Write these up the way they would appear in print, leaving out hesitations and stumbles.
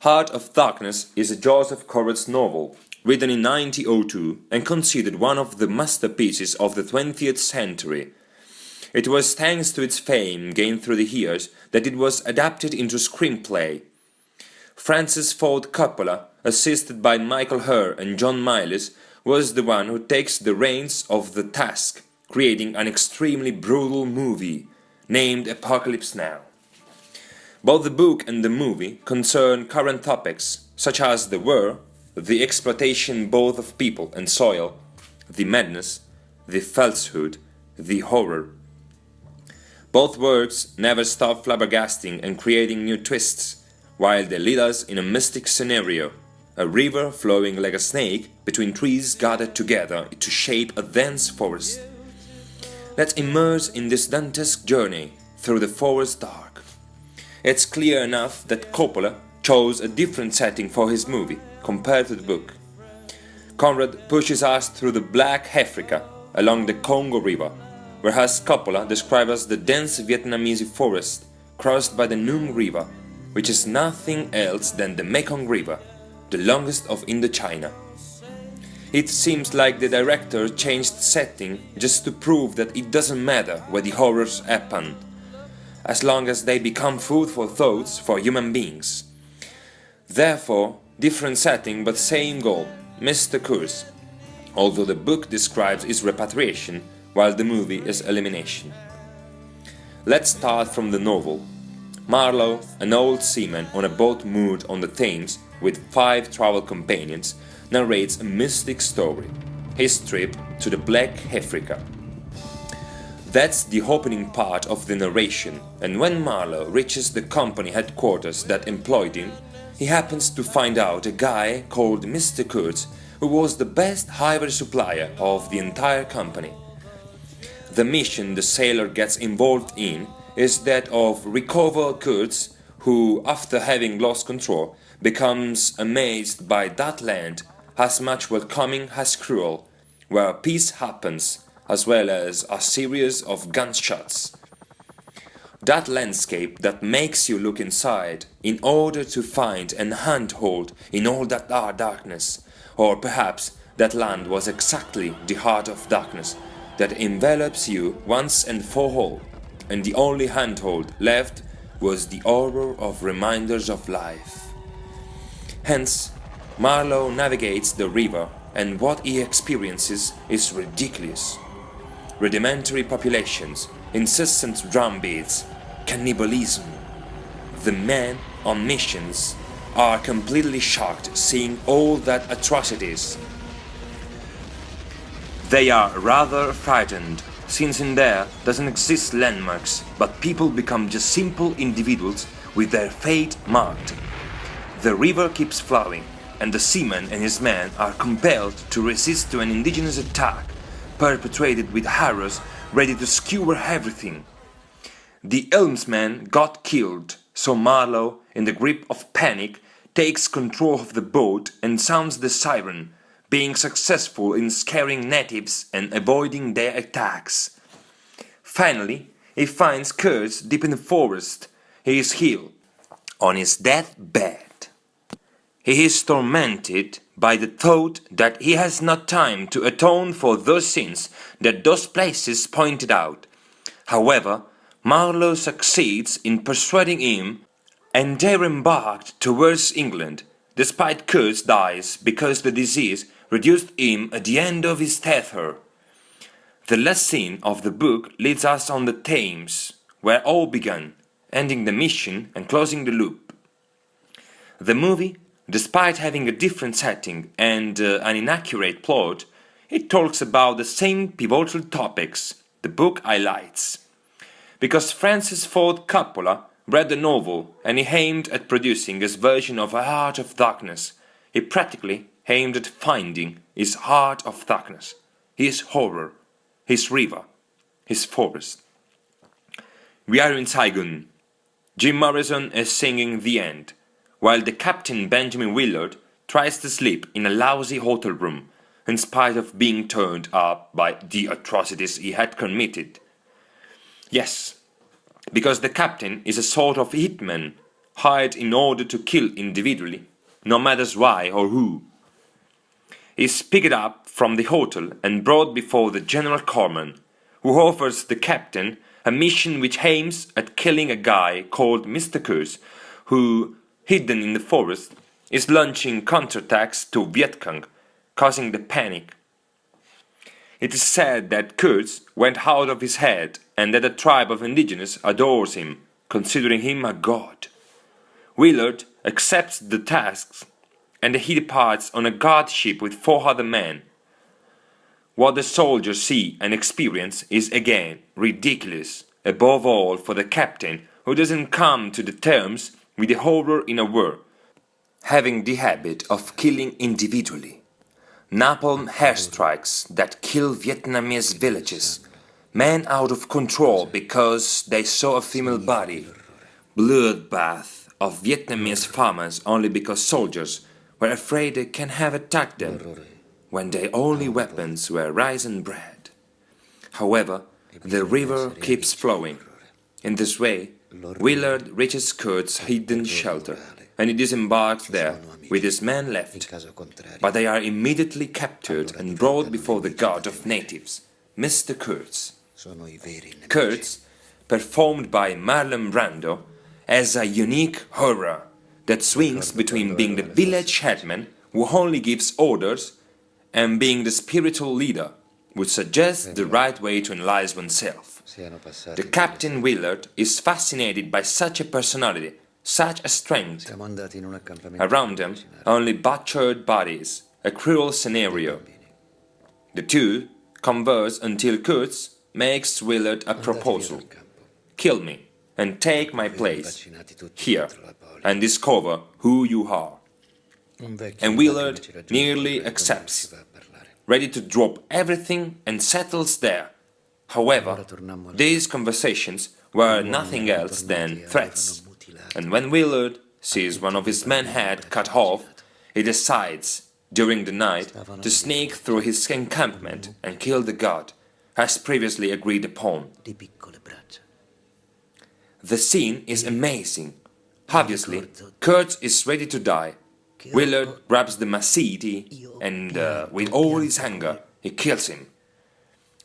Heart of Darkness is a Joseph Conrad's novel, written in 1902 and considered one of the masterpieces of the 20th century. It was thanks to its fame gained through the years that it was adapted into screenplay. Francis Ford Coppola, assisted by Michael Herr and John Milius, was the one who takes the reins of the task, creating an extremely brutal movie, named Apocalypse Now. Both the book and the movie concern current topics, such as the war, the exploitation both of people and soil, the madness, the falsehood, the horror. Both works never stop flabbergasting and creating new twists, while they lead us in a mystic scenario, a river flowing like a snake between trees gathered together to shape a dense forest. Let's immerse in this Dantesque journey through the forest dark. It's clear enough that Coppola chose a different setting for his movie compared to the book. Conrad pushes us through the Black Africa along the Congo River, whereas Coppola describes the dense Vietnamese forest crossed by the Nung River, which is nothing else than the Mekong River, the longest of Indochina. It seems like the director changed setting just to prove that it doesn't matter where the horrors happen, as long as they become food for thoughts for human beings. Therefore, different setting but same goal, Mr. Curse, although the book describes his repatriation while the movie is elimination. Let's start from the novel. Marlowe, an old seaman on a boat moored on the Thames with 5 travel companions, narrates a mystic story, his trip to the Black Africa. That's the opening part of the narration, and when Marlowe reaches the company headquarters that employed him, he happens to find out a guy called Mr. Kurtz, who was the best ivory supplier of the entire company. The mission the sailor gets involved in is that of recover Kurtz, who, after having lost control, becomes amazed by that land as much welcoming as cruel, where peace happens, as well as a series of gunshots. That landscape that makes you look inside in order to find an handhold in all that darkness, or perhaps that land was exactly the heart of darkness that envelops you once and for all, and the only handhold left was the horror of reminders of life. Hence, Marlowe navigates the river, and what he experiences is ridiculous. Rudimentary populations, insistent drumbeats, cannibalism. The men on missions are completely shocked seeing all that atrocities. They are rather frightened, since in there doesn't exist landmarks, but people become just simple individuals with their fate marked. The river keeps flowing, and the seaman and his men are compelled to resist to an indigenous attack, perpetrated with arrows ready to skewer everything. The helmsman got killed, so Marlowe, in the grip of panic, takes control of the boat and sounds the siren, being successful in scaring natives and avoiding their attacks. Finally, he finds Kurtz deep in the forest. He is ill, on his deathbed. He is tormented by the thought that he has not time to atone for those sins that those places pointed out. However, Marlowe succeeds in persuading him, and they embarked towards England, despite Kurtz dies because the disease reduced him at the end of his tether. The last scene of the book leads us on the Thames, where all began, ending the mission and closing the loop. The movie, despite having a different setting and an inaccurate plot, it talks about the same pivotal topics the book highlights. Because Francis Ford Coppola read the novel and he aimed at producing his version of A Heart of Darkness, he practically aimed at finding his heart of darkness, his horror, his river, his forest. We are in Saigon. Jim Morrison is singing The End, while the captain Benjamin Willard tries to sleep in a lousy hotel room, in spite of being turned up by the atrocities he had committed. Yes, because the captain is a sort of hitman, hired in order to kill individually, no matter why or who, is picked up from the hotel and brought before the general corpsman, who offers the captain a mission which aims at killing a guy called Mr. Kurtz, who, hidden in the forest, is launching counterattacks to Viet Cong, causing the panic. It is said that Kurtz went out of his head and that a tribe of indigenous adores him, considering him a god. Willard accepts the tasks and he departs on a guard ship with 4 other men. What the soldiers see and experience is again ridiculous, above all for the captain, who doesn't come to the terms with the horror in a war, having the habit of killing individually. Napalm airstrikes that kill Vietnamese villages, men out of control because they saw a female body, bloodbath of Vietnamese farmers only because soldiers were afraid they can have attacked them, when their only weapons were rice and bread. However, the river keeps flowing. In this way, Willard reaches Kurtz's hidden shelter, and he disembarks there with his men left, but they are immediately captured and brought before the god of natives, Mr. Kurtz. Kurtz, performed by Marlon Brando, has a unique aura that swings between being the village headman who only gives orders and being the spiritual leader, which suggests the right way to analyze oneself. The Captain Willard is fascinated by such a personality, such a strength. Around them, only butchered bodies, a cruel scenario. The two converse until Kurtz makes Willard a proposal. Kill me and take my place here and discover who you are. And Willard nearly accepts, ready to drop everything and settles there. However, these conversations were nothing else than threats, and when Willard sees one of his men's head cut off, he decides, during the night, to sneak through his encampment and kill the god, as previously agreed upon. The scene is amazing. Obviously, Kurtz is ready to die. Willard grabs the machete and, with all his anger, he kills him.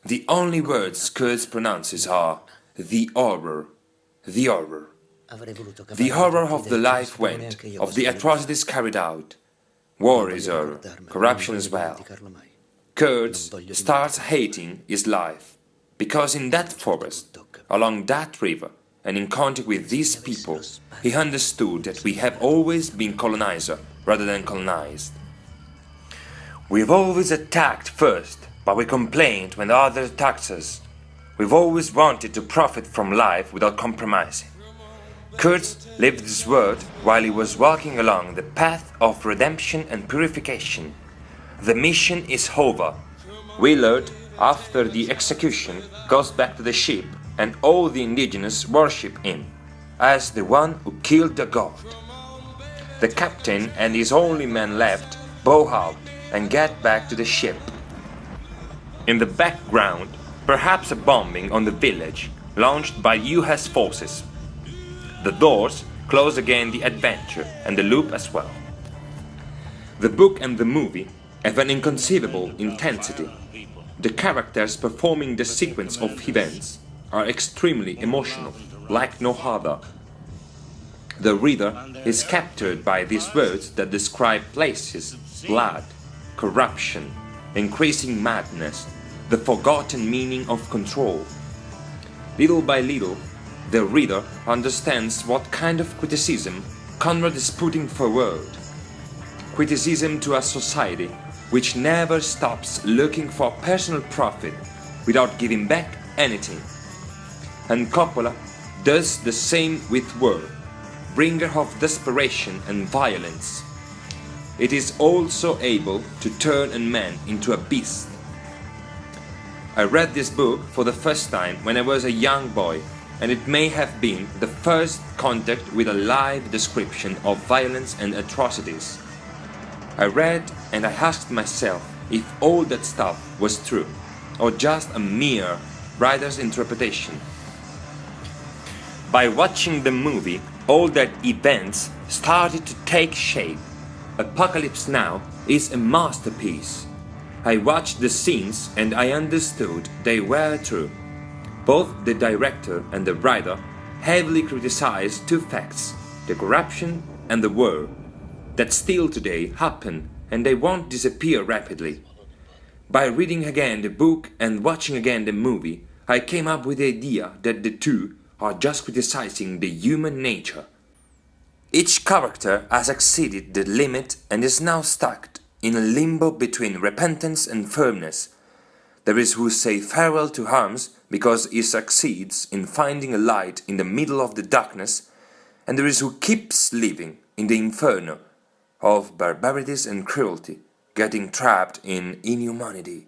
The only words Kurtz pronounces are, "the horror, the horror." The horror of the life went, of the atrocities carried out. War is horror, corruption as well. Kurtz starts hating his life, because in that forest, along that river, and in contact with these people, he understood that we have always been colonizer rather than colonized. We've always attacked first, but we complained when others attacked us. We've always wanted to profit from life without compromising. Kurtz lived this word while he was walking along the path of redemption and purification. The mission is over. Willard, after the execution, goes back to the ship, and all the indigenous worship him as the one who killed the god. The captain and his only man left bow out and get back to the ship. In the background, perhaps a bombing on the village launched by US forces. The doors close again the adventure and the loop as well. The book and the movie have an inconceivable intensity. The characters performing the sequence of events are extremely emotional, like no other. The reader is captured by these words that describe places, blood, corruption, increasing madness, the forgotten meaning of control. Little by little, the reader understands what kind of criticism Conrad is putting forward. Criticism to a society which never stops looking for personal profit without giving back anything. And Coppola does the same with war, bringer of desperation and violence. It is also able to turn a man into a beast. I read this book for the first time when I was a young boy, and it may have been the first contact with a live description of violence and atrocities. I read and I asked myself if all that stuff was true, or just a mere writer's interpretation. By watching the movie, all that events started to take shape. Apocalypse Now is a masterpiece. I watched the scenes and I understood they were true. Both the director and the writer heavily criticized two facts, the corruption and the war, that still today happen and they won't disappear rapidly. By reading again the book and watching again the movie, I came up with the idea that the two are just criticizing the human nature. Each character has exceeded the limit and is now stuck in a limbo between repentance and firmness. There is who say farewell to harms because he succeeds in finding a light in the middle of the darkness, and there is who keeps living in the inferno of barbarities and cruelty, getting trapped in inhumanity.